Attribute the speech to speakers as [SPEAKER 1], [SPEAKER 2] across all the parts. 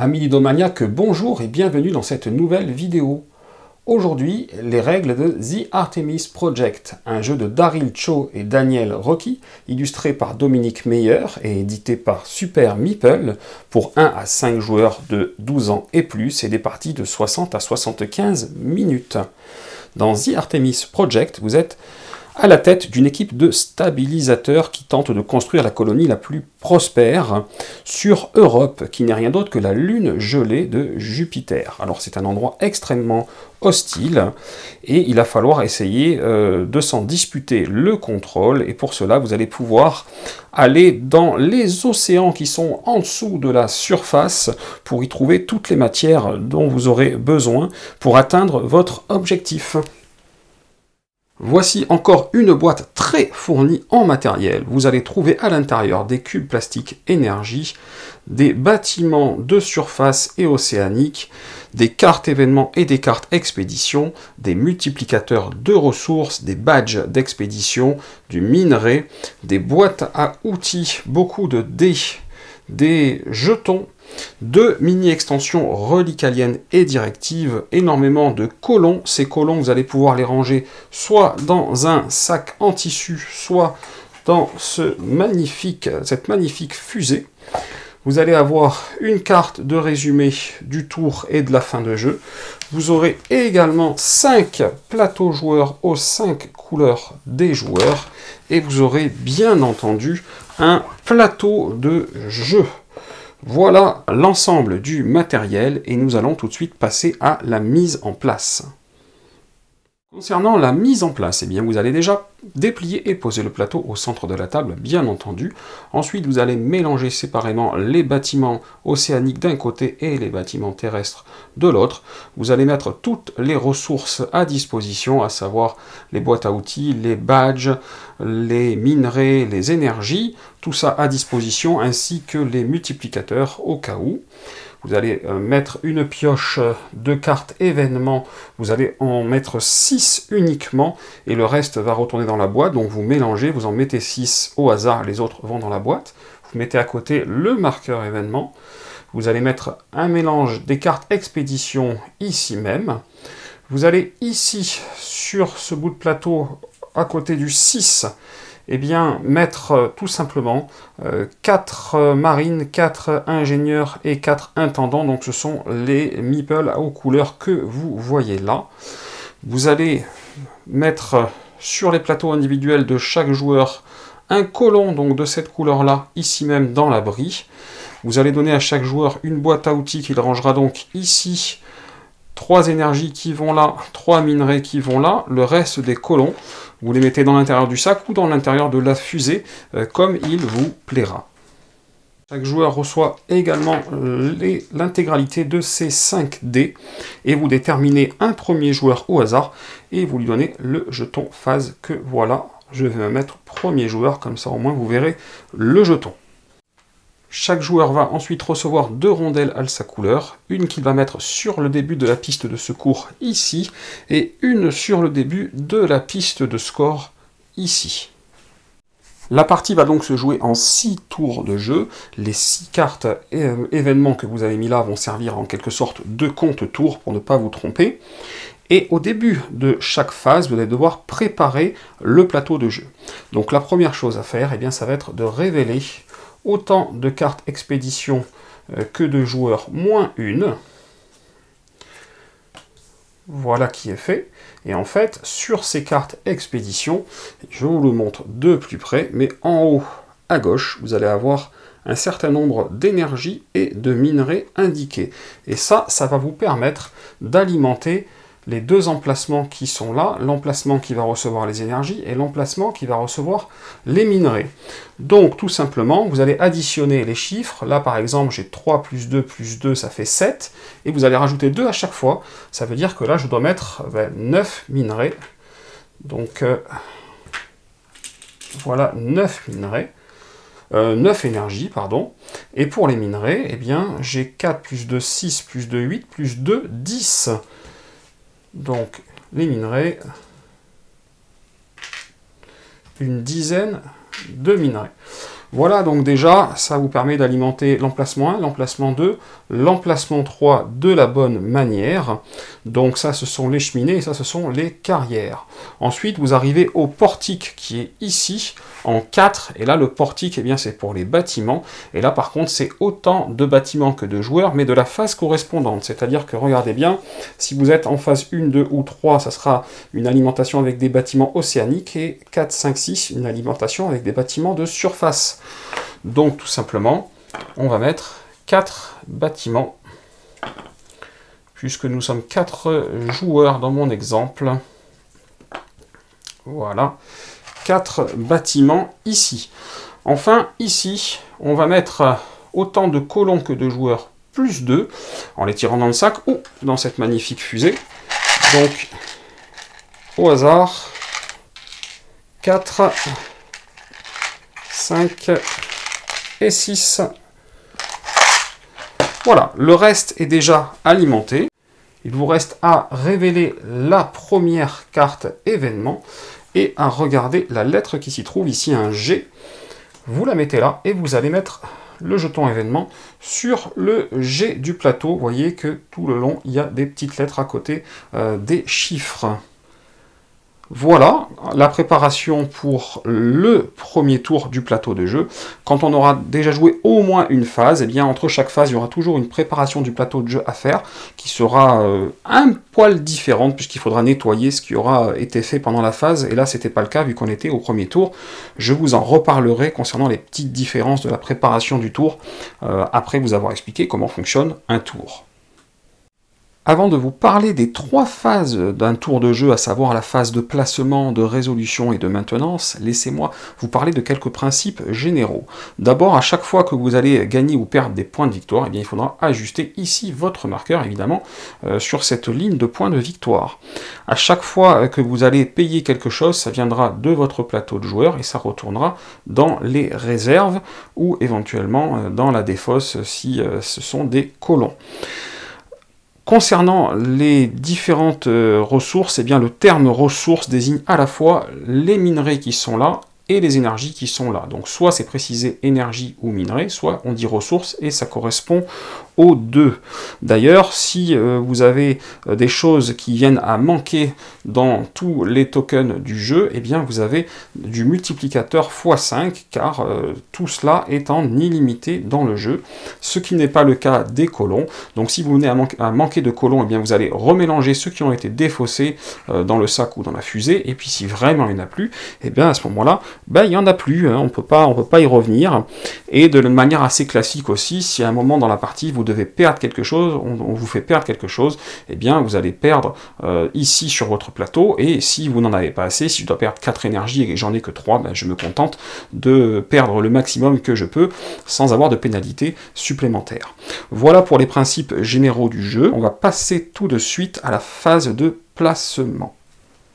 [SPEAKER 1] Amis ludomaniaques, bonjour et bienvenue dans cette nouvelle vidéo. Aujourd'hui, les règles de The Artemis Project, un jeu de Daryl Cho et Daniel Rocky, illustré par Dominique Meyer et édité par Super Meeple, pour 1 à 5 joueurs de 12 ans et plus, et des parties de 60 à 75 minutes. Dans The Artemis Project, vous êtes à la tête d'une équipe de stabilisateurs qui tente de construire la colonie la plus prospère sur Europe, qui n'est rien d'autre que la lune gelée de Jupiter. Alors c'est un endroit extrêmement hostile, et il va falloir essayer de s'en disputer le contrôle, et pour cela vous allez pouvoir aller dans les océans qui sont en dessous de la surface pour y trouver toutes les matières dont vous aurez besoin pour atteindre votre objectif. Voici encore une boîte très fournie en matériel. Vous allez trouver à l'intérieur des cubes plastiques énergie, des bâtiments de surface et océaniques, des cartes événements et des cartes expédition, des multiplicateurs de ressources, des badges d'expédition, du minerai, des boîtes à outils, beaucoup de dés, des jetons, 2 mini-extensions reliqualiennes et directives, énormément de colons. Ces colons, vous allez pouvoir les ranger soit dans un sac en tissu, soit dans cette magnifique fusée. Vous allez avoir une carte de résumé du tour et de la fin de jeu. Vous aurez également 5 plateaux joueurs aux 5 couleurs des joueurs. Et vous aurez bien entendu un plateau de jeu. Voilà l'ensemble du matériel et nous allons tout de suite passer à la mise en place. Concernant la mise en place, eh bien vous allez déjà déplier et poser le plateau au centre de la table, bien entendu. Ensuite, vous allez mélanger séparément les bâtiments océaniques d'un côté et les bâtiments terrestres de l'autre. Vous allez mettre toutes les ressources à disposition, à savoir les boîtes à outils, les badges, les minerais, les énergies, tout ça à disposition, ainsi que les multiplicateurs au cas où. Vous allez mettre une pioche de cartes événements, vous allez en mettre 6 uniquement, et le reste va retourner dans la boîte, donc vous mélangez, vous en mettez 6 au hasard, les autres vont dans la boîte. Vous mettez à côté le marqueur événement, vous allez mettre un mélange des cartes expédition ici même. Vous allez ici, sur ce bout de plateau, à côté du 6, eh bien, mettre tout simplement 4 marines, 4 ingénieurs et 4 intendants. Donc ce sont les meeples aux couleurs que vous voyez là. Vous allez mettre sur les plateaux individuels de chaque joueur un colon donc de cette couleur-là, ici même dans l'abri. Vous allez donner à chaque joueur une boîte à outils qu'il rangera donc ici. 3 énergies qui vont là, 3 minerais qui vont là, le reste des colons, vous les mettez dans l'intérieur du sac ou dans l'intérieur de la fusée, comme il vous plaira. Chaque joueur reçoit également l'intégralité de ces 5 dés, et vous déterminez un premier joueur au hasard, et vous lui donnez le jeton phase que voilà, je vais me mettre premier joueur, comme ça au moins vous verrez le jeton. Chaque joueur va ensuite recevoir 2 rondelles à sa couleur, une qu'il va mettre sur le début de la piste de secours ici, et une sur le début de la piste de score ici. La partie va donc se jouer en 6 tours de jeu. Les 6 cartes événements que vous avez mis là vont servir en quelque sorte de compte-tour pour ne pas vous tromper. Et au début de chaque phase, vous allez devoir préparer le plateau de jeu. Donc la première chose à faire, eh bien, ça va être de révéler autant de cartes expédition que de joueurs moins une. Voilà qui est fait. Et en fait, sur ces cartes expédition, je vous le montre de plus près, mais en haut à gauche, vous allez avoir un certain nombre d'énergies et de minerais indiqués. Et ça va vous permettre d'alimenter les 2 emplacements qui sont là, l'emplacement qui va recevoir les énergies et l'emplacement qui va recevoir les minerais. Donc tout simplement, vous allez additionner les chiffres. Là par exemple, j'ai 3 plus 2, ça fait 7. Et vous allez rajouter 2 à chaque fois. Ça veut dire que là, je dois mettre 9 minerais. Donc voilà, 9 minerais. 9 énergies, pardon. Et pour les minerais, eh bien, j'ai 4 plus 2, 6 plus 2, 8 plus 2, 10. Donc, les minerais, une dizaine de minerais. Voilà, donc déjà, ça vous permet d'alimenter l'emplacement 1, l'emplacement 2, l'emplacement 3 de la bonne manière. Donc ça, ce sont les cheminées, et ça, ce sont les carrières. Ensuite, vous arrivez au portique qui est ici, en 4, et là, le portique, eh bien, c'est pour les bâtiments, et là, par contre, c'est autant de bâtiments que de joueurs, mais de la phase correspondante, c'est-à-dire que, regardez bien, si vous êtes en phase 1, 2 ou 3, ça sera une alimentation avec des bâtiments océaniques, et 4, 5, 6, une alimentation avec des bâtiments de surface. Donc tout simplement, on va mettre 4 bâtiments, puisque nous sommes 4 joueurs dans mon exemple. Voilà, 4 bâtiments ici. Enfin, ici, on va mettre autant de colons que de joueurs, plus 2, en les tirant dans le sac ou dans cette magnifique fusée. Donc, au hasard, 4, 5 et 6. Voilà, le reste est déjà alimenté. Il vous reste à révéler la première carte événement et à regarder la lettre qui s'y trouve, ici un G. Vous la mettez là et vous allez mettre le jeton événement sur le G du plateau. Vous voyez que tout le long, il y a des petites lettres à côté des chiffres. Voilà la préparation pour le premier tour du plateau de jeu. Quand on aura déjà joué au moins une phase, eh bien entre chaque phase, il y aura toujours une préparation du plateau de jeu à faire, qui sera un poil différente, puisqu'il faudra nettoyer ce qui aura été fait pendant la phase, et là c'était pas le cas vu qu'on était au premier tour. Je vous en reparlerai concernant les petites différences de la préparation du tour, après vous avoir expliqué comment fonctionne un tour. Avant de vous parler des 3 phases d'un tour de jeu, à savoir la phase de placement, de résolution et de maintenance, laissez-moi vous parler de quelques principes généraux. D'abord, à chaque fois que vous allez gagner ou perdre des points de victoire, eh bien, il faudra ajuster ici votre marqueur, évidemment, sur cette ligne de points de victoire. À chaque fois que vous allez payer quelque chose, ça viendra de votre plateau de joueurs et ça retournera dans les réserves ou éventuellement dans la défausse si ce sont des colons. Concernant les différentes ressources, eh bien, le terme ressources désigne à la fois les minerais qui sont là et les énergies qui sont là. Donc soit c'est précisé énergie ou minerai, soit on dit ressources et ça correspond aux deux. D'ailleurs, si vous avez des choses qui viennent à manquer dans tous les tokens du jeu, eh bien vous avez du multiplicateur x5, car tout cela est en illimité dans le jeu, ce qui n'est pas le cas des colons. Donc si vous venez à manquer de colons, eh bien vous allez remélanger ceux qui ont été défaussés dans le sac ou dans la fusée, et puis si vraiment il n'y en a plus, eh bien à ce moment-là, il n'y en a plus, hein, on peut pas y revenir. Et de manière assez classique aussi, si à un moment dans la partie vous devez perdre quelque chose, on vous fait perdre quelque chose, eh bien vous allez perdre ici sur votre plateau, et si vous n'en avez pas assez, si je dois perdre 4 énergies et j'en ai que 3, je me contente de perdre le maximum que je peux, sans avoir de pénalité supplémentaire. Voilà pour les principes généraux du jeu. On va passer tout de suite à la phase de placement.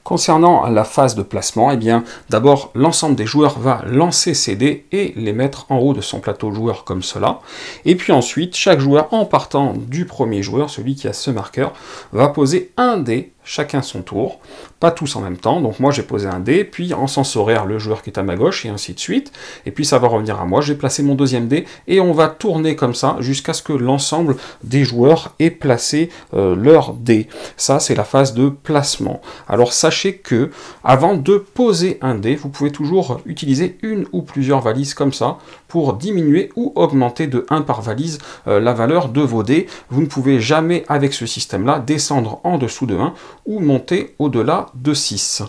[SPEAKER 1] Concernant la phase de placement, eh bien, d'abord, l'ensemble des joueurs va lancer ses dés et les mettre en haut de son plateau de joueurs comme cela. Et puis ensuite, chaque joueur, en partant du premier joueur, celui qui a ce marqueur, va poser un dé, chacun son tour, pas tous en même temps. Donc moi j'ai posé un dé, puis en sens horaire le joueur qui est à ma gauche, et ainsi de suite. Et puis ça va revenir à moi, j'ai placé mon deuxième dé, et on va tourner comme ça jusqu'à ce que l'ensemble des joueurs ait placé leur dé. Ça c'est la phase de placement. Alors sachez que avant de poser un dé, vous pouvez toujours utiliser une ou plusieurs valises comme ça, pour diminuer ou augmenter de 1 par valise la valeur de vos dés. Vous ne pouvez jamais avec ce système-là descendre en dessous de 1 ou monter au-delà de 6.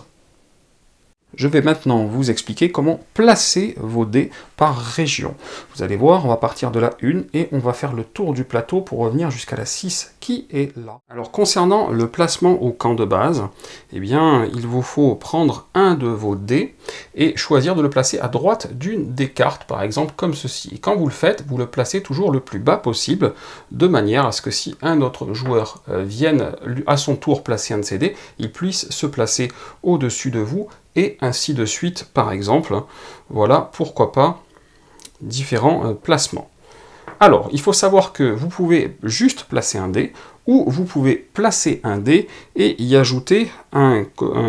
[SPEAKER 1] Je vais maintenant vous expliquer comment placer vos dés par région. Vous allez voir, on va partir de la 1 et on va faire le tour du plateau pour revenir jusqu'à la 6 qui est là. Alors concernant le placement au camp de base, eh bien il vous faut prendre un de vos dés et choisir de le placer à droite d'une des cartes, par exemple comme ceci. Et quand vous le faites, vous le placez toujours le plus bas possible, de manière à ce que si un autre joueur vienne à son tour placer un de ses dés, il puisse se placer au-dessus de vous, et ainsi de suite, par exemple. Voilà, pourquoi pas, différents placements. Alors, il faut savoir que vous pouvez juste placer un dé, ou vous pouvez placer un dé et y ajouter un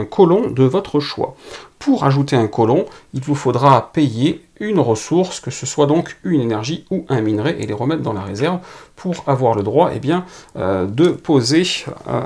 [SPEAKER 1] colon de votre choix. pour ajouter un colon, il vous faudra payer une ressource, que ce soit donc une énergie ou un minerai, et les remettre dans la réserve pour avoir le droit de poser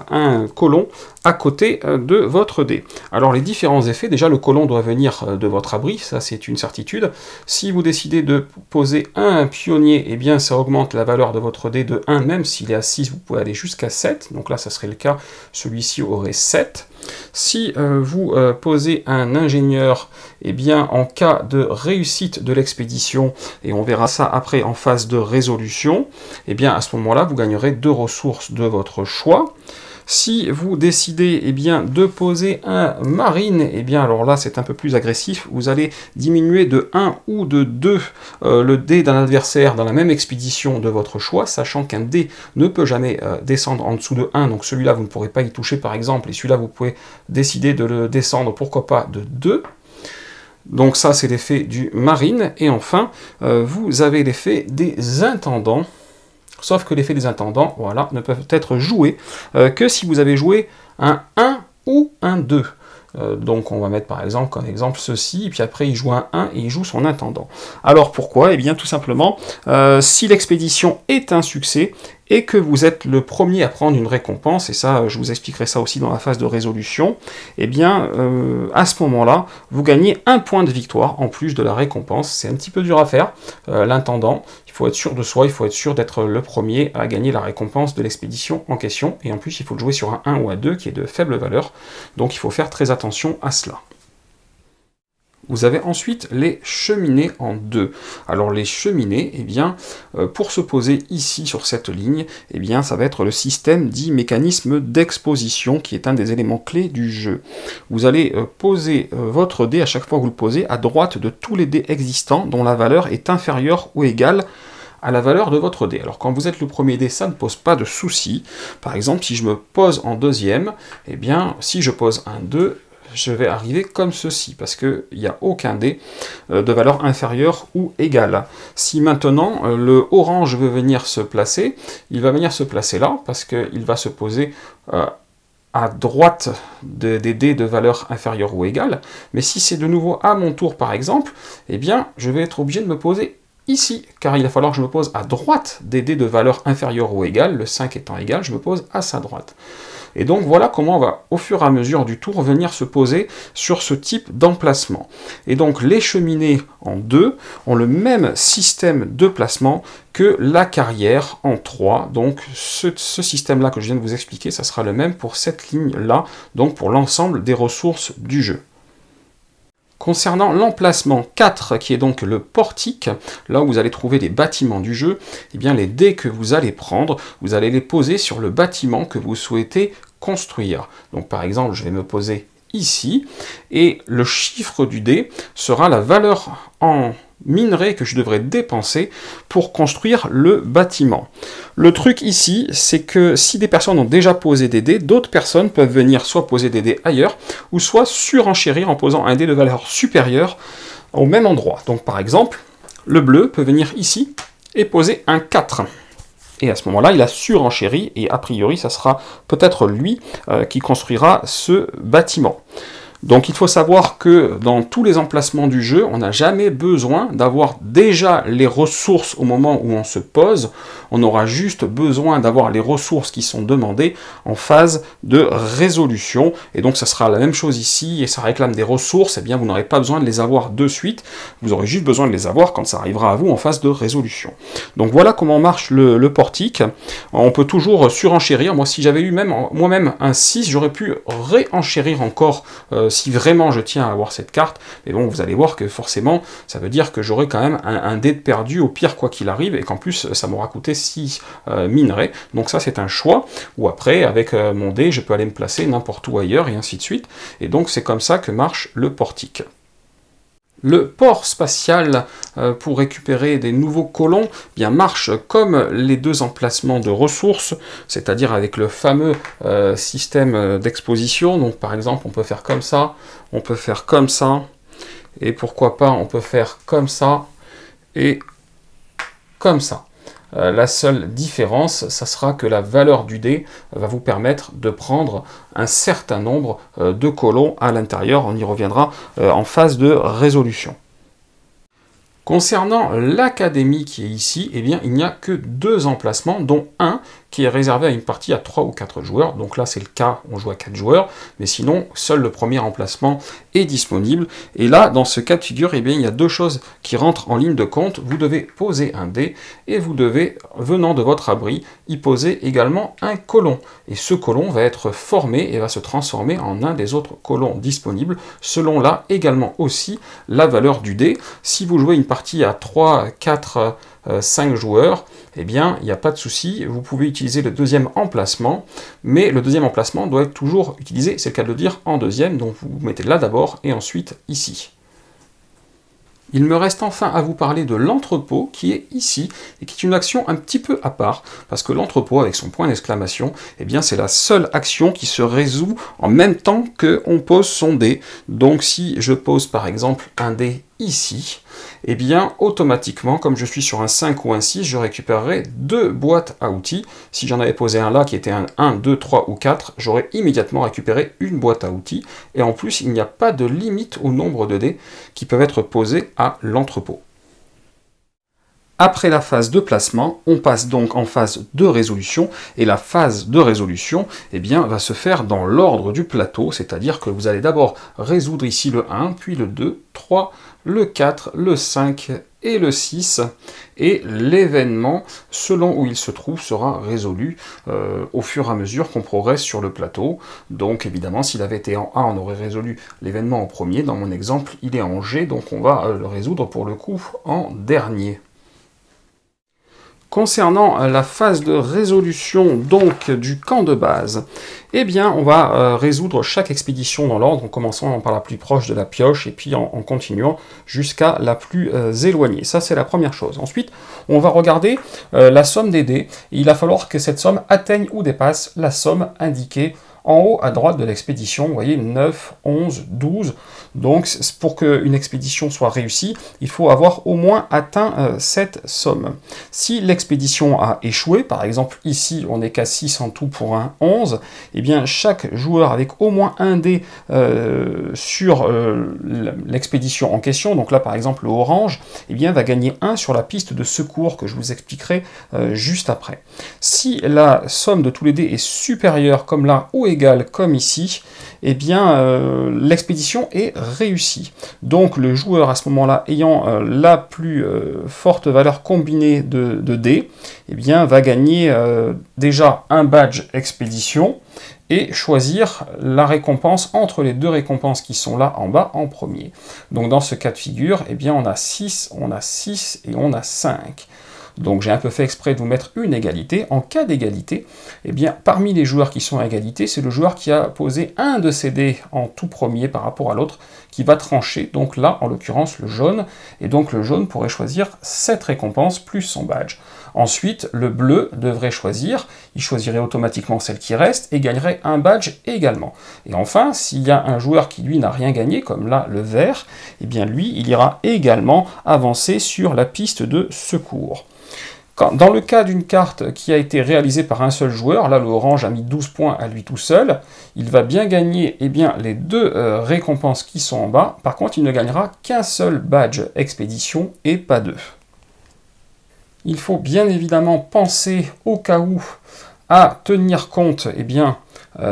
[SPEAKER 1] un colon à côté de votre dé. Alors les différents effets, déjà le colon doit venir de votre abri, ça c'est une certitude. Si vous décidez de poser un pionnier, eh bien ça augmente la valeur de votre dé de 1, même s'il est à 6, vous pouvez aller jusqu'à 7, donc là ça serait le cas, celui-ci aurait 7. Si vous posez un ingénieur, eh bien en cas de réussite de l'expédition, et on verra ça après en phase de résolution, eh bien à ce moment-là vous gagnerez 2 ressources de votre choix. Si vous décidez de poser un marine, alors là c'est un peu plus agressif, vous allez diminuer de 1 ou de 2 le dé d'un adversaire dans la même expédition de votre choix, sachant qu'un dé ne peut jamais descendre en dessous de 1, donc celui-là vous ne pourrez pas y toucher par exemple, et celui-là vous pouvez décider de le descendre, pourquoi pas, de 2. Donc ça c'est l'effet du marine, et enfin vous avez l'effet des intendants. Sauf que l'effet des intendants, voilà, ne peuvent être joués que si vous avez joué un 1 ou un 2. Donc on va mettre par exemple comme exemple ceci, et puis après il joue un 1 et il joue son intendant. Alors pourquoi? Eh bien tout simplement, si l'expédition est un succès, et que vous êtes le premier à prendre une récompense, et ça je vous expliquerai ça aussi dans la phase de résolution, eh bien à ce moment-là, vous gagnez 1 point de victoire en plus de la récompense. C'est un petit peu dur à faire, l'intendant, il faut être sûr de soi, il faut être sûr d'être le premier à gagner la récompense de l'expédition en question, et en plus il faut le jouer sur un 1 ou un 2 qui est de faible valeur, donc il faut faire très attention à cela. Vous avez ensuite les cheminées en 2. Alors les cheminées, eh bien, pour se poser ici sur cette ligne, eh bien, ça va être le système dit mécanisme d'exposition, qui est un des éléments clés du jeu. Vous allez poser votre dé, à chaque fois que vous le posez, à droite de tous les dés existants dont la valeur est inférieure ou égale à la valeur de votre dé. Alors quand vous êtes le premier dé, ça ne pose pas de souci. Par exemple, si je me pose en deuxième, eh bien, si je pose un 2, je vais arriver comme ceci, parce qu'il n'y a aucun dé de valeur inférieure ou égale. Si maintenant le orange veut venir se placer, il va venir se placer là, parce qu'il va se poser à droite des dés de valeur inférieure ou égale, mais si c'est de nouveau à mon tour par exemple, eh bien je vais être obligé de me poser ici, car il va falloir que je me pose à droite des dés de valeur inférieure ou égale, le 5 étant égal, je me pose à sa droite. Et donc voilà comment on va, au fur et à mesure du tour, venir se poser sur ce type d'emplacement. Et donc les cheminées en 2 ont le même système de placement que la carrière en 3. Donc ce système-là que je viens de vous expliquer, ça sera le même pour cette ligne-là, donc pour l'ensemble des ressources du jeu. Concernant l'emplacement 4, qui est donc le portique, là où vous allez trouver les bâtiments du jeu, eh bien les dés que vous allez prendre, vous allez les poser sur le bâtiment que vous souhaitez construire. Donc par exemple, je vais me poser ici, et le chiffre du dé sera la valeur en minerai que je devrais dépenser pour construire le bâtiment. Le truc ici, c'est que si des personnes ont déjà posé des dés, d'autres personnes peuvent venir soit poser des dés ailleurs, ou soit surenchérir en posant un dé de valeur supérieure au même endroit. Donc par exemple, le bleu peut venir ici et poser un 4. Et à ce moment-là, il a surenchéri, et a priori, ça sera peut-être lui qui construira ce bâtiment. Donc il faut savoir que dans tous les emplacements du jeu, on n'a jamais besoin d'avoir déjà les ressources au moment où on se pose, on aura juste besoin d'avoir les ressources qui sont demandées en phase de résolution, et donc ça sera la même chose ici, et ça réclame des ressources, et bien vous n'aurez pas besoin de les avoir de suite, vous aurez juste besoin de les avoir quand ça arrivera à vous en phase de résolution. Donc voilà comment marche le portique. On peut toujours surenchérir. Moi si j'avais eu moi-même un 6, j'aurais pu réenchérir encore si vraiment je tiens à avoir cette carte, mais bon, vous allez voir que forcément, ça veut dire que j'aurai quand même un dé de perdu, au pire quoi qu'il arrive, et qu'en plus, ça m'aura coûté 6 minerais, donc ça c'est un choix, ou après, avec mon dé, je peux aller me placer n'importe où ailleurs, et ainsi de suite, et donc c'est comme ça que marche le portique. Le port spatial pour récupérer des nouveaux colons bien marche comme les deux emplacements de ressources, c'est-à-dire avec le fameux système d'exposition. Donc par exemple, on peut faire comme ça, on peut faire comme ça, et pourquoi pas, on peut faire comme ça, et comme ça. La seule différence, ça sera que la valeur du dé va vous permettre de prendre un certain nombre de colons à l'intérieur. On y reviendra en phase de résolution. Concernant l'académie qui est ici, eh bien, il n'y a que 2 emplacements, dont un qui est réservé à une partie à 3 ou 4 joueurs. Donc là, c'est le cas, on joue à 4 joueurs, mais sinon, seul le premier emplacement est disponible. Et là, dans ce cas de figure, eh bien, il y a 2 choses qui rentrent en ligne de compte. Vous devez poser un dé, et vous devez, venant de votre abri, y poser également un colon. Et ce colon va être formé et va se transformer en un des autres colons disponibles, selon là également aussi la valeur du dé. Si vous jouez une partie à 3, 4, 5 joueurs, eh bien, il n'y a pas de souci, vous pouvez utiliser le deuxième emplacement, mais le deuxième emplacement doit être toujours utilisé, c'est le cas de le dire, en deuxième, donc vous mettez là d'abord, et ensuite ici. Il me reste enfin à vous parler de l'entrepôt qui est ici et qui est une action un petit peu à part parce que l'entrepôt avec son point d'exclamation, eh bien c'est la seule action qui se résout en même temps qu'on pose son dé. Donc si je pose par exemple un dé ici, eh bien automatiquement, comme je suis sur un 5 ou un 6, je récupérerai 2 boîtes à outils. Si j'en avais posé un là qui était un 1, 2, 3 ou 4, j'aurais immédiatement récupéré une boîte à outils. Et en plus, il n'y a pas de limite au nombre de dés qui peuvent être posés à l'entrepôt. Après la phase de placement, on passe donc en phase de résolution, et la phase de résolution eh bien, va se faire dans l'ordre du plateau, c'est-à-dire que vous allez d'abord résoudre ici le 1, puis le 2, 3, le 4, le 5 et le 6, et l'événement, selon où il se trouve, sera résolu au fur et à mesure qu'on progresse sur le plateau. Donc évidemment, s'il avait été en A, on aurait résolu l'événement en premier. Dans mon exemple, il est en G, donc on va le résoudre pour le coup en dernier. Concernant la phase de résolution donc du camp de base, eh bien on va résoudre chaque expédition dans l'ordre, en commençant par la plus proche de la pioche et puis en continuant jusqu'à la plus éloignée. Ça c'est la première chose. Ensuite, on va regarder la somme des dés. Il va falloir que cette somme atteigne ou dépasse la somme indiquée en haut à droite de l'expédition. Vous voyez 9, 11, 12. Donc pour qu'une expédition soit réussie, il faut avoir au moins atteint cette somme. Si l'expédition a échoué, par exemple ici on n'est qu'à 6 en tout pour un 11, eh bien chaque joueur avec au moins un dé sur l'expédition en question, donc là par exemple le orange, eh bien va gagner 1 sur la piste de secours que je vous expliquerai juste après. Si la somme de tous les dés est supérieure comme là ou égale comme ici, eh bien l'expédition est réussie. Donc le joueur à ce moment-là ayant la plus forte valeur combinée de dés, eh bien va gagner déjà un badge expédition et choisir la récompense entre les 2 récompenses qui sont là en bas en premier. Donc dans ce cas de figure, eh bien on a 6 et on a 5. Donc j'ai un peu fait exprès de vous mettre une égalité. En cas d'égalité, eh bien parmi les joueurs qui sont à égalité, c'est le joueur qui a posé un de ses dés en tout premier par rapport à l'autre qui va trancher. Donc là, en l'occurrence, le jaune. Et donc le jaune pourrait choisir cette récompense plus son badge. Ensuite, le bleu devrait choisir, il choisirait automatiquement celle qui reste et gagnerait un badge également. Et enfin, s'il y a un joueur qui lui n'a rien gagné, comme là le vert, eh bien lui, il ira également avancer sur la piste de secours. Dans le cas d'une carte qui a été réalisée par un seul joueur, là le orange a mis 12 points à lui tout seul, il va bien gagner les 2 récompenses qui sont en bas. Par contre, il ne gagnera qu'un seul badge expédition et pas 2. Il faut bien évidemment penser au cas où à tenir compte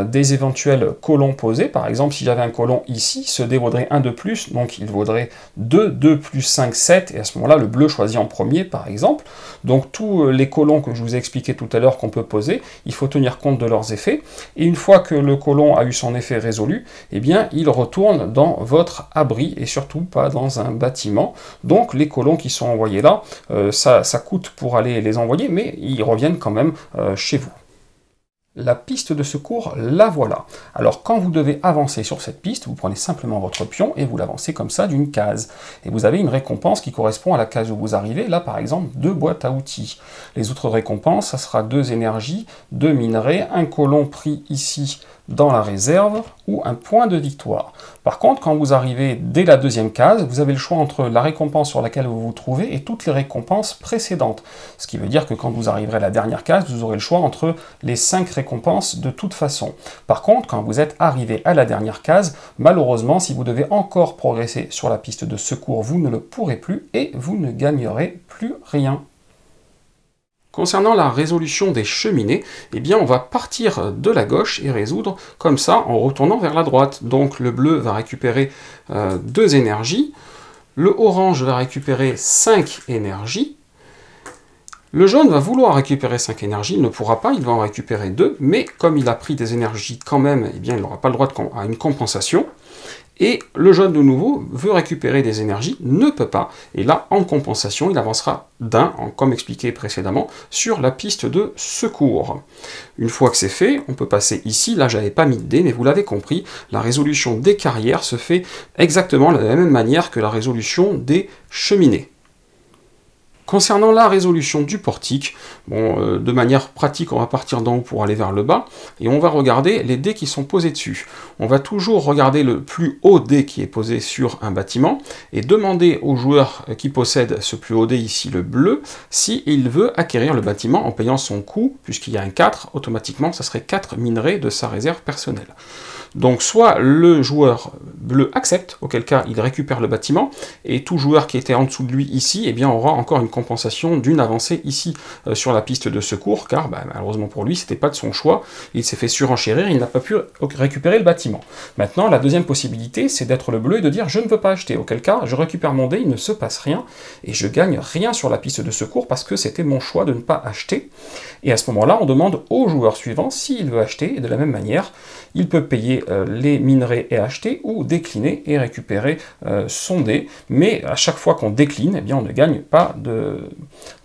[SPEAKER 1] des éventuels colons posés. Par exemple, si j'avais un colon ici, ce dé vaudrait 1 de plus, donc il vaudrait 2, 2 plus 5, 7, et à ce moment-là, le bleu choisit en premier, par exemple. Donc tous les colons que je vous ai expliqué tout à l'heure qu'on peut poser, il faut tenir compte de leurs effets, et une fois que le colon a eu son effet résolu, eh bien, il retourne dans votre abri, et surtout pas dans un bâtiment. Donc les colons qui sont envoyés là, ça coûte pour aller les envoyer, mais ils reviennent quand même chez vous. La piste de secours, la voilà. Alors quand vous devez avancer sur cette piste, vous prenez simplement votre pion et vous l'avancez comme ça d'une case. Et vous avez une récompense qui correspond à la case où vous arrivez. Là par exemple, 2 boîtes à outils. Les autres récompenses, ça sera 2 énergies, 2 minerais, un colon pris ici dans la réserve ou un point de victoire. Par contre, quand vous arrivez dès la deuxième case, vous avez le choix entre la récompense sur laquelle vous vous trouvez et toutes les récompenses précédentes. Ce qui veut dire que quand vous arriverez à la dernière case, vous aurez le choix entre les 5 récompenses de toute façon. Par contre, quand vous êtes arrivé à la dernière case, malheureusement, si vous devez encore progresser sur la piste de secours, vous ne le pourrez plus et vous ne gagnerez plus rien. Concernant la résolution des cheminées, eh bien on va partir de la gauche et résoudre comme ça en retournant vers la droite. Donc le bleu va récupérer 2 énergies, le orange va récupérer 5 énergies, le jaune va vouloir récupérer 5 énergies, il ne pourra pas, il va en récupérer 2, mais comme il a pris des énergies quand même, eh bien il n'aura pas le droit à une compensation. Et le jaune de nouveau veut récupérer des énergies, ne peut pas, et là en compensation il avancera d'1, comme expliqué précédemment, sur la piste de secours. Une fois que c'est fait, on peut passer ici, là j'avais pas mis de dé, mais vous l'avez compris, la résolution des carrières se fait exactement de la même manière que la résolution des cheminées. Concernant la résolution du portique, bon, de manière pratique, on va partir d'en haut pour aller vers le bas, et on va regarder les dés qui sont posés dessus. On va toujours regarder le plus haut dé qui est posé sur un bâtiment, et demander au joueur qui possède ce plus haut dé, ici le bleu, s'il veut acquérir le bâtiment en payant son coût, puisqu'il y a un 4, automatiquement ça serait 4 minerais de sa réserve personnelle. Donc soit le joueur bleu accepte, auquel cas il récupère le bâtiment, et tout joueur qui était en dessous de lui ici, eh bien aura encore une compensation d'une avancée ici sur la piste de secours, car malheureusement pour lui, c'était pas de son choix, il s'est fait surenchérir, il n'a pas pu récupérer le bâtiment. Maintenant, la deuxième possibilité, c'est d'être le bleu et de dire je ne veux pas acheter, auquel cas je récupère mon dé, il ne se passe rien, et je gagne rien sur la piste de secours parce que c'était mon choix de ne pas acheter. Et à ce moment-là, on demande au joueur suivant s'il veut acheter, et de la même manière, il peut payer les minerais et acheter, ou décliner et récupérer son dé, mais à chaque fois qu'on décline, eh bien, on ne gagne pas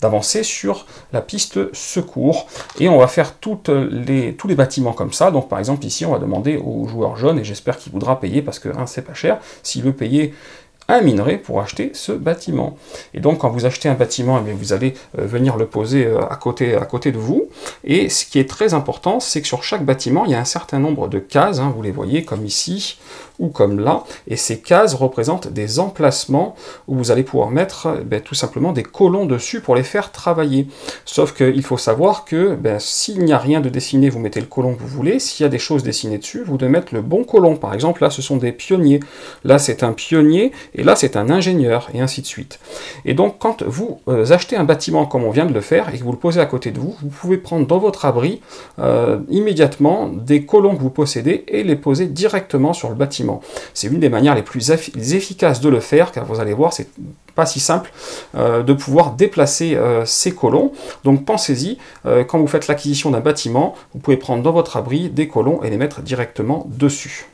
[SPEAKER 1] d'avancée sur la piste secours, et on va faire tous les bâtiments comme ça. Donc par exemple ici, on va demander au joueur jaune, et j'espère qu'il voudra payer, parce que c'est pas cher, s'il veut payer un minerai pour acheter ce bâtiment. Et donc quand vous achetez un bâtiment, eh bien, vous allez venir le poser à côté de vous, et ce qui est très important, c'est que sur chaque bâtiment, il y a un certain nombre de cases, vous les voyez comme ici, ou comme là, et ces cases représentent des emplacements où vous allez pouvoir mettre tout simplement des colons dessus pour les faire travailler. Sauf qu'il faut savoir que s'il n'y a rien de dessiné, vous mettez le colon que vous voulez, s'il y a des choses dessinées dessus, vous devez mettre le bon colon. Par exemple, là ce sont des pionniers, là c'est un pionnier, et là c'est un ingénieur, et ainsi de suite. Et donc quand vous achetez un bâtiment comme on vient de le faire, et que vous le posez à côté de vous, vous pouvez prendre dans votre abri immédiatement des colons que vous possédez, et les poser directement sur le bâtiment. C'est une des manières les plus efficaces de le faire, car vous allez voir, c'est pas si simple de pouvoir déplacer ces colons. Donc pensez-y, quand vous faites l'acquisition d'un bâtiment, vous pouvez prendre dans votre abri des colons et les mettre directement dessus.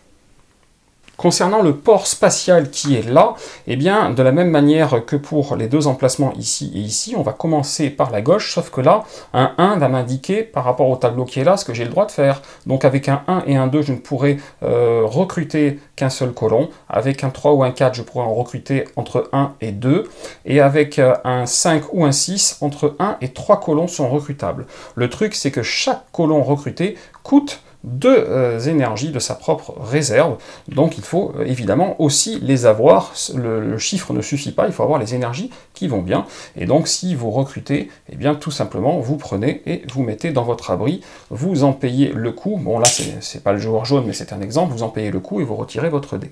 [SPEAKER 1] Concernant le port spatial qui est là, eh bien, de la même manière que pour les deux emplacements ici et ici, on va commencer par la gauche, sauf que là, un 1 va m'indiquer par rapport au tableau qui est là ce que j'ai le droit de faire. Donc avec un 1 et un 2, je ne pourrai recruter qu'un seul colon. Avec un 3 ou un 4, je pourrais en recruter entre 1 et 2. Et avec un 5 ou un 6, entre 1 et 3 colons sont recrutables. Le truc, c'est que chaque colon recruté coûte 2 énergies de sa propre réserve, donc il faut évidemment aussi les avoir. Le chiffre ne suffit pas, il faut avoir les énergies qui vont bien, et donc si vous recrutez, eh bien tout simplement vous prenez et vous mettez dans votre abri, vous en payez le coût. Bon là c'est pas le joueur jaune, mais c'est un exemple, vous en payez le coût et vous retirez votre dé.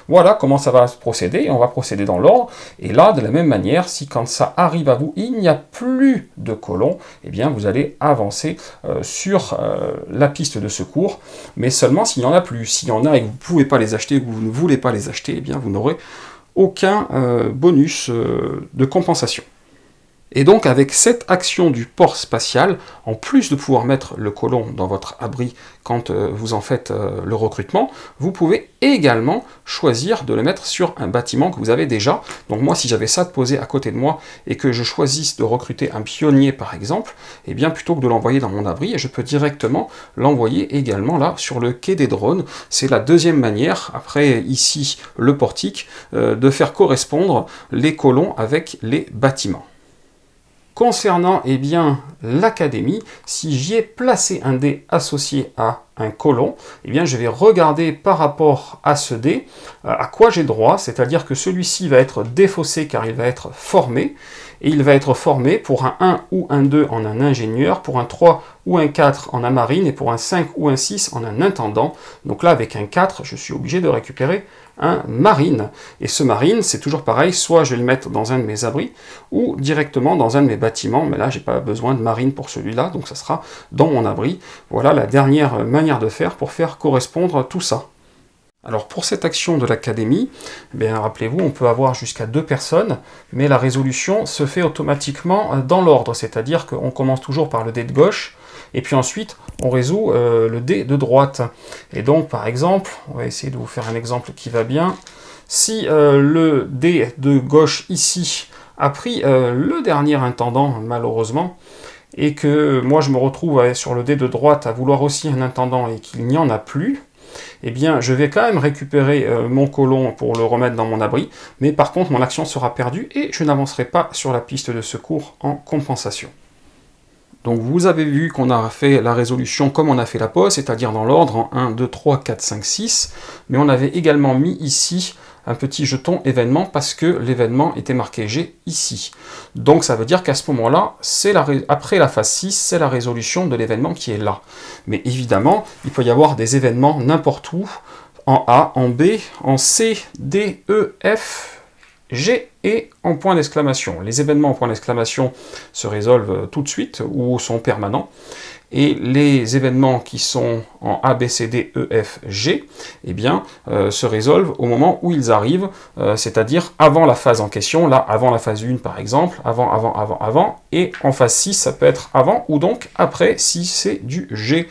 [SPEAKER 1] Voilà comment ça va se procéder, et on va procéder dans l'ordre. Et là, de la même manière, si quand ça arrive à vous, il n'y a plus de colons, eh bien vous allez avancer sur la piste de secours, mais seulement s'il n'y en a plus. S'il y en a et que vous ne pouvez pas les acheter, que vous ne voulez pas les acheter, eh bien vous n'aurez aucun bonus de compensation. Et donc avec cette action du port spatial, en plus de pouvoir mettre le colon dans votre abri quand vous en faites le recrutement, vous pouvez également choisir de le mettre sur un bâtiment que vous avez déjà. Donc moi, si j'avais ça de posé à côté de moi et que je choisisse de recruter un pionnier par exemple, eh bien plutôt que de l'envoyer dans mon abri, je peux directement l'envoyer également là sur le quai des drones. C'est la deuxième manière, après ici le portique, de faire correspondre les colons avec les bâtiments. Concernant l'académie, si j'y ai placé un dé associé à un colon, eh bien je vais regarder par rapport à ce dé à quoi j'ai droit, c'est-à-dire que celui-ci va être défaussé car il va être formé, et il va être formé pour un 1 ou un 2 en un ingénieur, pour un 3 ou un 4 en un marine, et pour un 5 ou un 6 en un intendant. Donc là, avec un 4, je suis obligé de récupérer un marine. Et ce marine, c'est toujours pareil, soit je vais le mettre dans un de mes abris, ou directement dans un de mes bâtiments, mais là, j'ai pas besoin de marine pour celui-là, donc ça sera dans mon abri. Voilà la dernière manière de faire pour faire correspondre tout ça. Alors pour cette action de l'académie, rappelez-vous, on peut avoir jusqu'à 2 personnes, mais la résolution se fait automatiquement dans l'ordre, c'est-à-dire qu'on commence toujours par le dé de gauche, et puis ensuite on résout le dé de droite. Et donc par exemple, on va essayer de vous faire un exemple qui va bien, si le dé de gauche ici a pris le dernier intendant malheureusement, et que moi je me retrouve sur le dé de droite à vouloir aussi un intendant et qu'il n'y en a plus, eh bien, je vais quand même récupérer mon colon pour le remettre dans mon abri, mais par contre, mon action sera perdue et je n'avancerai pas sur la piste de secours en compensation. Donc vous avez vu qu'on a fait la résolution comme on a fait la pause, c'est-à-dire dans l'ordre en 1, 2, 3, 4, 5, 6, mais on avait également mis ici un petit jeton événement parce que l'événement était marqué G ici. Donc ça veut dire qu'à ce moment-là, après la phase 6, c'est la résolution de l'événement qui est là. Mais évidemment, il peut y avoir des événements n'importe où, en A, en B, en C, D, E, F, G et en point d'exclamation. Les événements en point d'exclamation se résolvent tout de suite ou sont permanents. Et les événements qui sont en A, B, C, D, E, F, G, eh bien, se résolvent au moment où ils arrivent, c'est-à-dire avant la phase en question, là, avant la phase 1 par exemple, avant, et en phase 6, ça peut être avant ou donc après si c'est du G.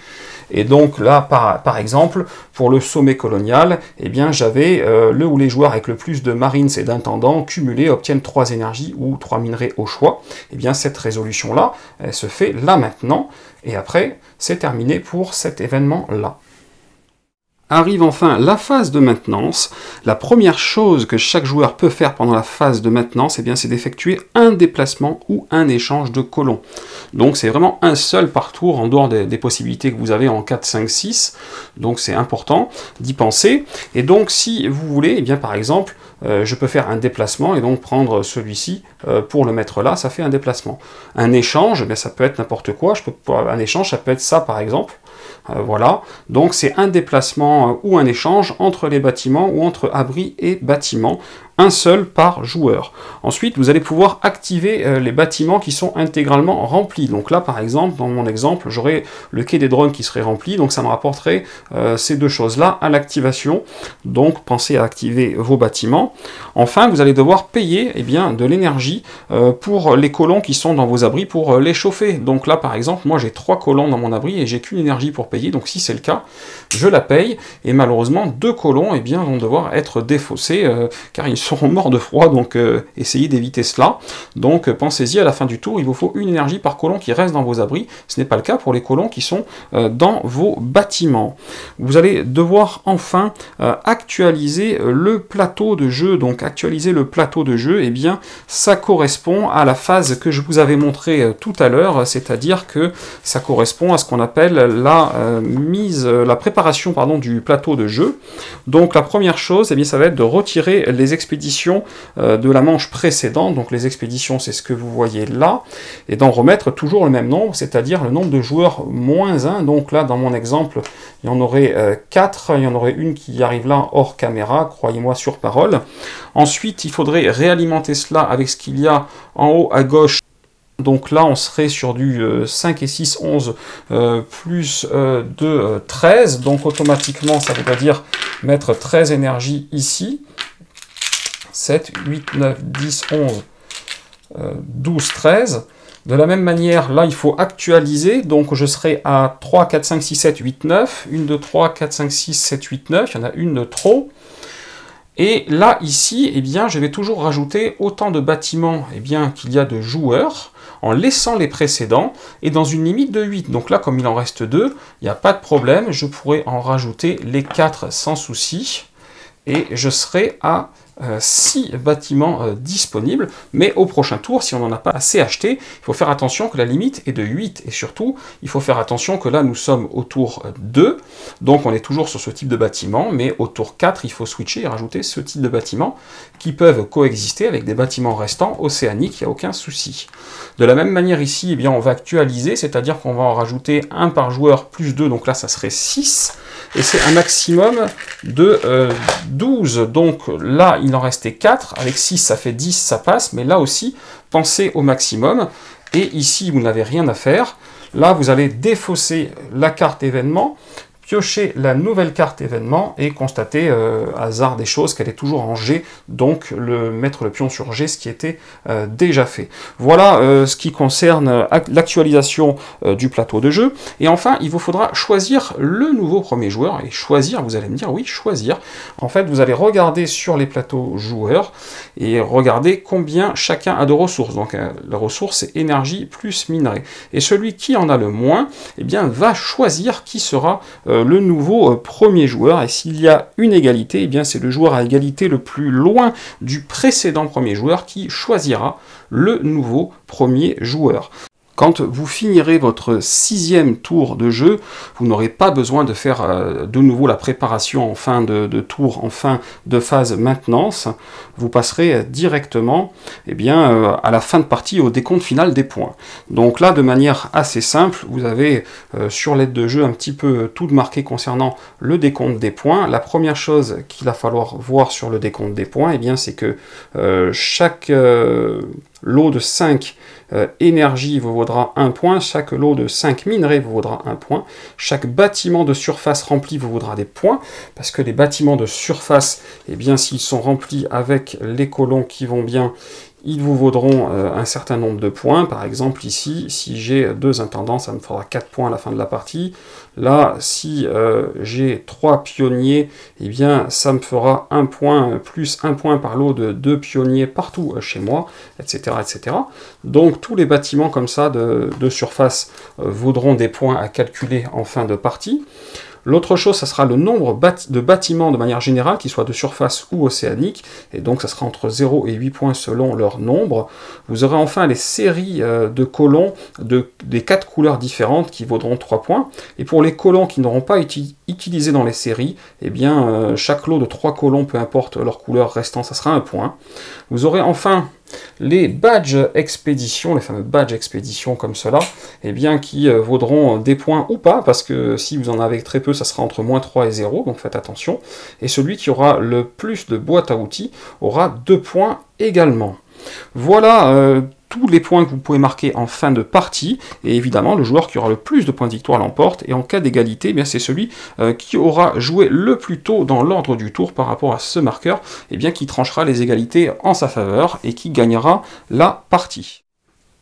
[SPEAKER 1] Et donc là, par exemple, pour le sommet colonial, eh bien, j'avais le ou les joueurs avec le plus de marines et d'intendants cumulés obtiennent 3 énergies ou 3 minerais au choix. Eh bien, cette résolution-là, elle se fait là maintenant, et après, c'est terminé pour cet événement-là. Arrive enfin la phase de maintenance. La première chose que chaque joueur peut faire pendant la phase de maintenance, eh bien, c'est d'effectuer un déplacement ou un échange de colons. Donc c'est vraiment un seul par tour en dehors des possibilités que vous avez en 4, 5, 6. Donc c'est important d'y penser. Et donc si vous voulez, eh bien, par exemple, je peux faire un déplacement et donc prendre celui-ci pour le mettre là, ça fait un déplacement. Un échange, eh bien, ça peut être n'importe quoi. Un échange, ça peut être ça par exemple. Voilà, donc c'est un déplacement ou un échange entre les bâtiments ou entre abris et bâtiments, un seul par joueur. Ensuite, vous allez pouvoir activer les bâtiments qui sont intégralement remplis. Donc là, par exemple, dans mon exemple, j'aurai le quai des drones qui serait rempli, donc ça me rapporterait ces deux choses-là à l'activation. Donc, pensez à activer vos bâtiments. Enfin, vous allez devoir payer de l'énergie pour les colons qui sont dans vos abris pour les chauffer. Donc là, par exemple, moi j'ai 3 colons dans mon abri et j'ai qu'une énergie pour payer. Donc si c'est le cas, je la paye. Et malheureusement, 2 colons vont devoir être défaussés car ils seront morts de froid. Donc essayez d'éviter cela. Donc pensez-y, à la fin du tour, il vous faut une énergie par colon qui reste dans vos abris. Ce n'est pas le cas pour les colons qui sont dans vos bâtiments. Vous allez devoir enfin actualiser le plateau de jeu. Donc actualiser le plateau de jeu, ça correspond à la phase que je vous avais montré tout à l'heure, c'est-à-dire que ça correspond à ce qu'on appelle la préparation du plateau de jeu. Donc la première chose, ça va être de retirer les expéditions de la manche précédente. Donc les expéditions, c'est ce que vous voyez là, et d'en remettre toujours le même nombre, c'est-à-dire le nombre de joueurs moins 1. Donc là, dans mon exemple, il y en aurait 4, il y en aurait une qui arrive là hors caméra, croyez-moi sur parole. Ensuite, il faudrait réalimenter cela avec ce qu'il y a en haut à gauche. Donc là, on serait sur du 5 et 6, 11, plus 2, 13. Donc automatiquement, ça veut dire mettre 13 énergies ici. 7, 8, 9, 10, 11, 12, 13. De la même manière, là, il faut actualiser. Donc je serai à 3, 4, 5, 6, 7, 8, 9. 1, 2, 3, 4, 5, 6, 7, 8, 9. Il y en a une de trop. Et là, ici, je vais toujours rajouter autant de bâtiments qu'il y a de joueurs, en laissant les précédents, et dans une limite de 8. Donc là, comme il en reste 2, il n'y a pas de problème, je pourrais en rajouter les 4 sans souci, et je serai à 6 bâtiments disponibles, mais au prochain tour, si on n'en a pas assez acheté, il faut faire attention que la limite est de 8, et surtout, il faut faire attention que là, nous sommes au tour 2, donc on est toujours sur ce type de bâtiment, mais au tour 4, il faut switcher et rajouter ce type de bâtiments qui peuvent coexister avec des bâtiments restants océaniques, il n'y a aucun souci. De la même manière ici, eh bien, on va actualiser, c'est-à-dire qu'on va en rajouter un par joueur plus 2, donc là, ça serait 6, et c'est un maximum de 12, donc là il en restait 4, avec 6 ça fait 10, ça passe, mais là aussi pensez au maximum, et ici vous n'avez rien à faire, là vous allez défausser la carte événement, piocher la nouvelle carte événement et constater, hasard des choses, qu'elle est toujours en G, donc mettre le pion sur G, ce qui était déjà fait. Voilà ce qui concerne l'actualisation du plateau de jeu. Et enfin, il vous faudra choisir le nouveau premier joueur. Et choisir, vous allez me dire, oui, choisir. En fait, vous allez regarder sur les plateaux joueurs et regarder combien chacun a de ressources. Donc, la ressource, c'est énergie plus minerai. Et celui qui en a le moins, eh bien, va choisir qui sera le nouveau premier joueur, et s'il y a une égalité, eh bien c'est le joueur à égalité le plus loin du précédent premier joueur qui choisira le nouveau premier joueur. Quand vous finirez votre 6e tour de jeu, vous n'aurez pas besoin de faire de nouveau la préparation en fin de tour, en fin de phase maintenance. Vous passerez directement à la fin de partie au décompte final des points. Donc là, de manière assez simple, vous avez sur l'aide de jeu un petit peu tout marqué concernant le décompte des points. La première chose qu'il va falloir voir sur le décompte des points, c'est que chaque lot de 5 énergie vous vaudra 1 point, chaque lot de 5 minerais vous vaudra 1 point, chaque bâtiment de surface rempli vous vaudra des points, parce que les bâtiments de surface, s'ils sont remplis avec les colons qui vont bien, ils vous vaudront un certain nombre de points. Par exemple, ici, si j'ai 2 intendants, ça me fera 4 points à la fin de la partie. Là, si j'ai 3 pionniers, ça me fera 1 point, plus 1 point par lot de 2 pionniers partout chez moi, etc., etc. Donc, tous les bâtiments comme ça de surface vaudront des points à calculer en fin de partie. L'autre chose, ça sera le nombre de bâtiments de manière générale, qu'ils soient de surface ou océanique, et donc ça sera entre 0 et 8 points selon leur nombre. Vous aurez enfin les séries de colons des 4 couleurs différentes qui vaudront 3 points, et pour les colons qui n'auront pas été utilisés dans les séries, chaque lot de 3 colons, peu importe leur couleur restant, ça sera 1 point. Vous aurez enfin les badges expédition, les fameux badges expédition comme cela, qui vaudront des points ou pas, parce que si vous en avez très peu, ça sera entre -3 et 0, donc faites attention. Et celui qui aura le plus de boîtes à outils aura 2 points également. Voilà tous les points que vous pouvez marquer en fin de partie, et évidemment le joueur qui aura le plus de points de victoire l'emporte, et en cas d'égalité, c'est celui qui aura joué le plus tôt dans l'ordre du tour par rapport à ce marqueur, qui tranchera les égalités en sa faveur, et qui gagnera la partie.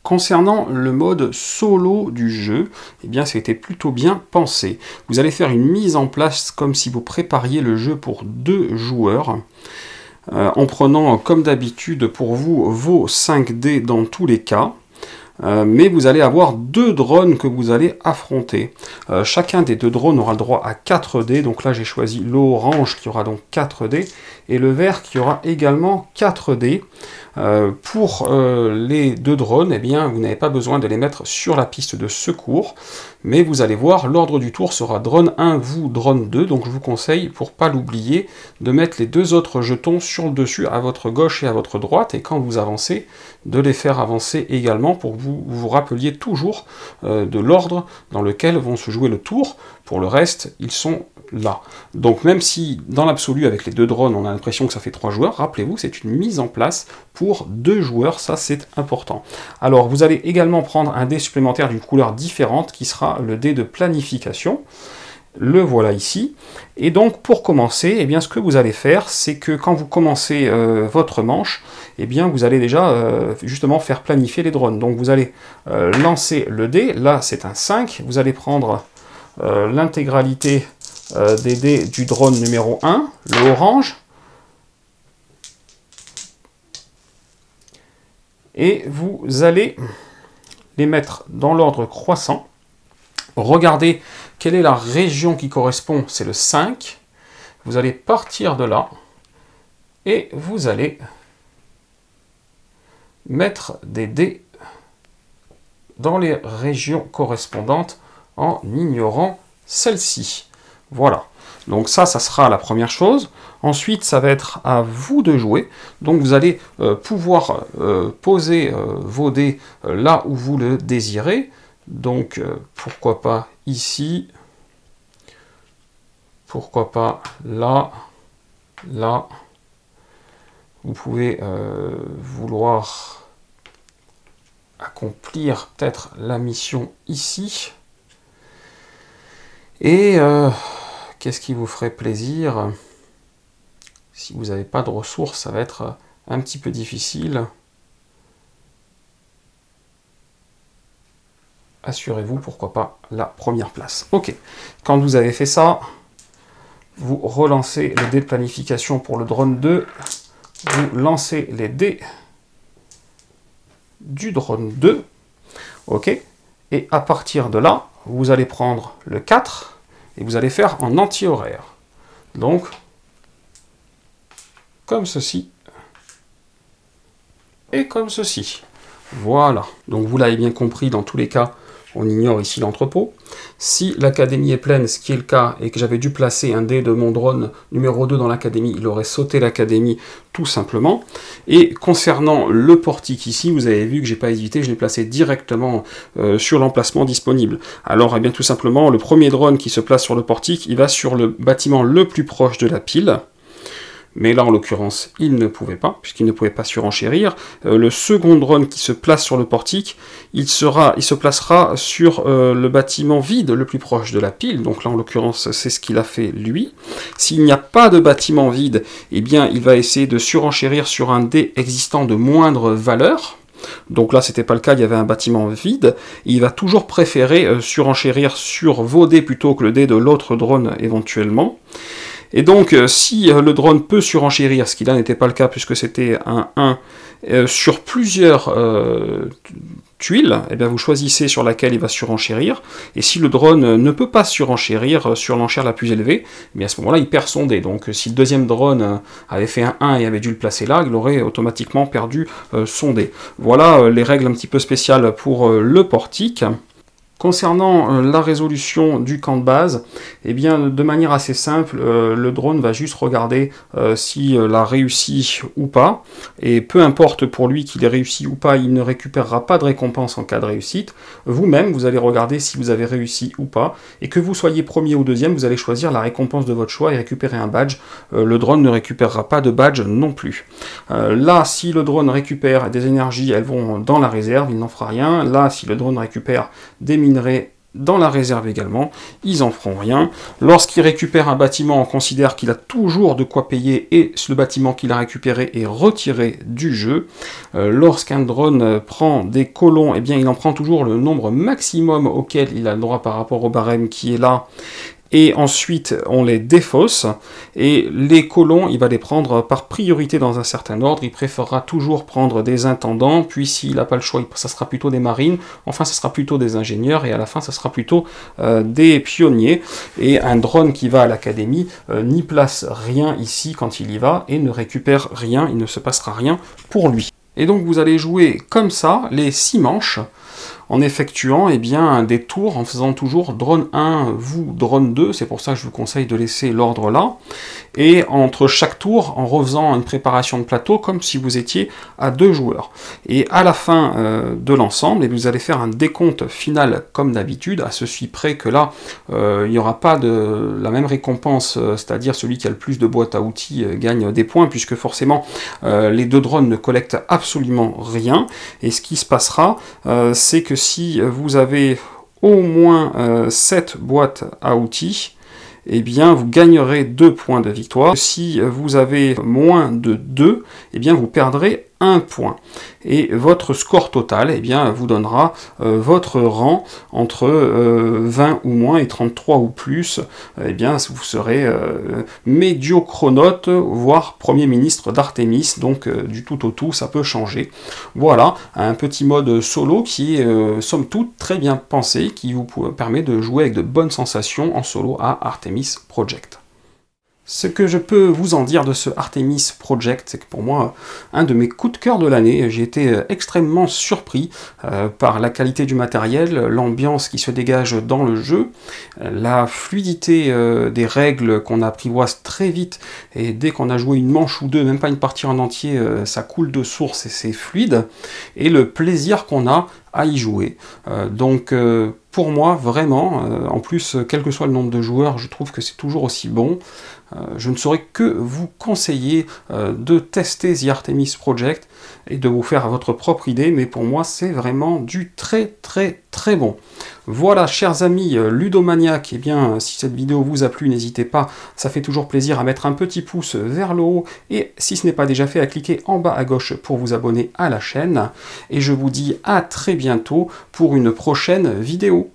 [SPEAKER 1] Concernant le mode solo du jeu, ça a été plutôt bien pensé. Vous allez faire une mise en place comme si vous prépariez le jeu pour 2 joueurs, en prenant comme d'habitude pour vous vos 5 dés dans tous les cas, mais vous allez avoir 2 drones que vous allez affronter. Chacun des 2 drones aura le droit à 4 dés, donc là j'ai choisi l'orange qui aura donc 4 dés, et le vert qui aura également 4 dés. Pour les 2 drones, vous n'avez pas besoin de les mettre sur la piste de secours, mais vous allez voir, l'ordre du tour sera drone 1, vous, drone 2, donc je vous conseille, pour pas l'oublier, de mettre les 2 autres jetons sur le dessus, à votre gauche et à votre droite, et quand vous avancez, de les faire avancer également, pour que vous vous rappeliez toujours de l'ordre dans lequel vont se jouer le tour. Pour le reste, ils sont là. Donc même si, dans l'absolu, avec les 2 drones, on a l'impression que ça fait 3 joueurs, rappelez-vous, c'est une mise en place pour 2 joueurs, ça c'est important. Alors, vous allez également prendre un dé supplémentaire d'une couleur différente, qui sera le dé de planification. Le voilà ici. Et donc, pour commencer, ce que vous allez faire, c'est que quand vous commencez votre manche, vous allez déjà justement faire planifier les drones. Donc, vous allez lancer le dé. Là, c'est un 5. Vous allez prendre l'intégralité des dés du drone numéro 1, le orange, et vous allez les mettre dans l'ordre croissant. Regardez quelle est la région qui correspond, c'est le 5. Vous allez partir de là, et vous allez mettre des dés dans les régions correspondantes en ignorant celle-ci. Voilà. Donc ça sera la première chose. Ensuite, ça va être à vous de jouer. Donc vous allez pouvoir poser vos dés là où vous le désirez. Donc pourquoi pas ici. Pourquoi pas là. Là. Vous pouvez vouloir accomplir peut-être la mission ici. Et qu'est-ce qui vous ferait plaisir? Si vous n'avez pas de ressources, ça va être un petit peu difficile. Assurez-vous, pourquoi pas, la première place. Ok, quand vous avez fait ça, vous relancez le dé de planification pour le drone 2. Vous lancez les dés du drone 2. Ok, et à partir de là, vous allez prendre le 4 et vous allez faire en anti-horaire. Donc, comme ceci et comme ceci. Voilà. Donc vous l'avez bien compris, dans tous les cas, on ignore ici l'entrepôt. Si l'académie est pleine, ce qui est le cas, et que j'avais dû placer un dé de mon drone numéro 2 dans l'académie, il aurait sauté l'académie tout simplement. Et concernant le portique ici, vous avez vu que j'ai pas hésité, je l'ai placé directement sur l'emplacement disponible. Alors, eh bien, tout simplement, le premier drone qui se place sur le portique, il va sur le bâtiment le plus proche de la pile. Mais là, en l'occurrence, il ne pouvait pas, puisqu'il ne pouvait pas surenchérir. Le second drone qui se place sur le portique, il se placera sur le bâtiment vide le plus proche de la pile. Donc là, en l'occurrence, c'est ce qu'il a fait lui. S'il n'y a pas de bâtiment vide, eh bien, il va essayer de surenchérir sur un dé existant de moindre valeur. Donc là, c'était pas le cas, il y avait un bâtiment vide. Et il va toujours préférer surenchérir sur vos dés plutôt que le dé de l'autre drone éventuellement. Et donc, si le drone peut surenchérir, ce qui là n'était pas le cas puisque c'était un 1 sur plusieurs tuiles, eh bien vous choisissez sur laquelle il va surenchérir. Et si le drone ne peut pas surenchérir sur l'enchère la plus élevée, eh bien à ce moment-là, il perd son dé. Donc si le deuxième drone avait fait un 1 et avait dû le placer là, il aurait automatiquement perdu son dé. Voilà les règles un petit peu spéciales pour le portique. Concernant la résolution du camp de base, eh bien, de manière assez simple, le drone va juste regarder s'il a réussi ou pas, et peu importe pour lui qu'il ait réussi ou pas, il ne récupérera pas de récompense en cas de réussite. Vous-même, vous allez regarder si vous avez réussi ou pas, et que vous soyez premier ou deuxième, vous allez choisir la récompense de votre choix et récupérer un badge. Le drone ne récupérera pas de badge non plus. Là, si le drone récupère des énergies, elles vont dans la réserve, il n'en fera rien. Là, si le drone récupère des minerais dans la réserve également, ils en feront rien. Lorsqu'il récupère un bâtiment, on considère qu'il a toujours de quoi payer et le bâtiment qu'il a récupéré est retiré du jeu. Lorsqu'un drone prend des colons, eh bien il en prend toujours le nombre maximum auquel il a le droit par rapport au barème qui est là. Et ensuite, on les défausse, et les colons, il va les prendre par priorité dans un certain ordre. Il préférera toujours prendre des intendants, puis s'il n'a pas le choix, ça sera plutôt des marines, enfin ça sera plutôt des ingénieurs, et à la fin, ça sera plutôt des pionniers. Et un drone qui va à l'académie n'y place rien ici quand il y va, et ne récupère rien, il ne se passera rien pour lui. Et donc vous allez jouer comme ça, les 6 manches, en effectuant bien, des tours, en faisant toujours drone 1, vous, drone 2, c'est pour ça que je vous conseille de laisser l'ordre là, et entre chaque tour, en refaisant une préparation de plateau, comme si vous étiez à 2 joueurs. Et à la fin de l'ensemble, vous allez faire un décompte final comme d'habitude, à ceci près que là, il n'y aura pas de la même récompense, c'est-à-dire celui qui a le plus de boîtes à outils gagne des points, puisque forcément, les 2 drones ne collectent absolument rien, et ce qui se passera, c'est que si vous avez au moins 7 boîtes à outils, eh bien vous gagnerez 2 points de victoire. Si vous avez moins de 2, eh bien vous perdrez 1 point. Et votre score total, eh bien, vous donnera votre rang entre 20 ou moins et 33 ou plus. Eh bien, vous serez médiocronote, voire Premier ministre d'Artémis. Donc, du tout au tout, ça peut changer. Voilà, un petit mode solo qui est, somme toute, très bien pensé, qui vous permet de jouer avec de bonnes sensations en solo à Artemis Project. Ce que je peux vous en dire de ce Artemis Project, c'est que pour moi, un de mes coups de cœur de l'année, j'ai été extrêmement surpris par la qualité du matériel, l'ambiance qui se dégage dans le jeu, la fluidité des règles qu'on apprivoise très vite, et dès qu'on a joué une manche ou deux, même pas une partie en entier, ça coule de source et c'est fluide, et le plaisir qu'on a à y jouer. Donc pour moi, vraiment, en plus, quel que soit le nombre de joueurs, je trouve que c'est toujours aussi bon. Je ne saurais que vous conseiller de tester The Artemis Project et de vous faire votre propre idée, mais pour moi, c'est vraiment du très bon. Voilà, chers amis ludomaniaques, eh bien, si cette vidéo vous a plu, n'hésitez pas, ça fait toujours plaisir à mettre un petit pouce vers le haut, et si ce n'est pas déjà fait, à cliquer en bas à gauche pour vous abonner à la chaîne, et je vous dis à très bientôt pour une prochaine vidéo.